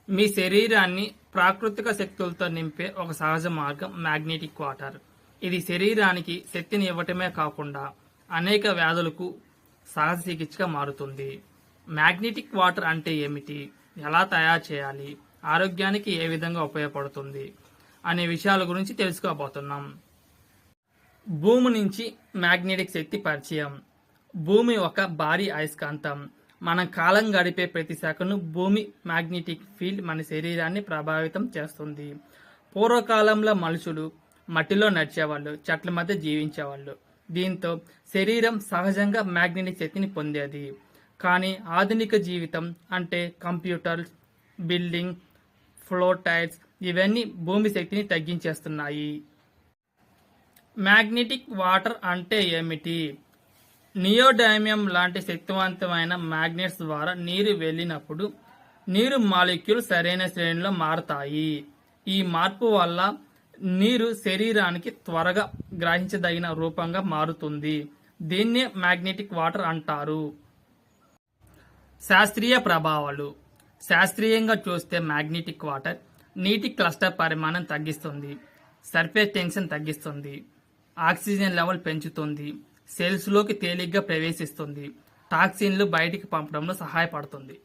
మీ శరీరాన్ని ప్రాకృతిక శక్తులతో నింపే ఒక సహజ మార్గం మ్యాగ్నెటిక్ వాటర్. ఇది శరీరానికి శక్తిని ఇవ్వటమే కాకుండా అనేక వ్యాధులకు సహజ చికిత్సగా మారుతుంది. మ్యాగ్నెటిక్ వాటర్ అంటే ఏమిటి, ఎలా తయారు చేయాలి, ఆరోగ్యానికి ఏ విధంగా ఉపయోగపడుతుంది అనే విషయాల గురించి తెలుసుకోబోతున్నాం. భూమి నుంచి మ్యాగ్నెటిక్ శక్తి పరిచయం. భూమి ఒక భారీ అయస్కాంతం. మనం కాలం గడిపే ప్రతి సెకను భూమి మ్యాగ్నెటిక్ ఫీల్డ్ మన శరీరాన్ని ప్రభావితం చేస్తుంది. పూర్వకాలంలో మనుషులు మట్టిలో నడిచేవాళ్ళు, చెట్ల మధ్య జీవించేవాళ్ళు. దీంతో శరీరం సహజంగా మ్యాగ్నెటిక్ శక్తిని పొందేది. కానీ ఆధునిక జీవితం అంటే కంప్యూటర్స్, బిల్డింగ్, ఫ్లోటైల్స్ ఇవన్నీ భూమి శక్తిని తగ్గించేస్తున్నాయి. మ్యాగ్నెటిక్ వాటర్ అంటే ఏమిటి? నియోడైమియం లాంటి శక్తివంతమైన మ్యాగ్నెట్స్ ద్వారా నీరు వెళ్ళినప్పుడు నీరు మాలిక్యూల్ సరైన శ్రేణిలో మారతాయి. ఈ మార్పు వల్ల నీరు శరీరానికి త్వరగా గ్రహించదగిన రూపంగా మారుతుంది. దీన్నే మ్యాగ్నెటిక్ వాటర్ అంటారు. శాస్త్రీయ ప్రభావాలు. శాస్త్రీయంగా చూస్తే మ్యాగ్నెటిక్ వాటర్ నీటి క్లస్టర్ పరిమాణం తగ్గిస్తుంది, సర్ఫేస్ టెన్షన్ తగ్గిస్తుంది, ఆక్సిజన్ లెవెల్ పెంచుతుంది, సెల్స్ లోకి తేలిగ్గా ప్రవేశిస్తుంది, టాక్సిన్లు బయటికి పంపడంలో సహాయపడుతుంది.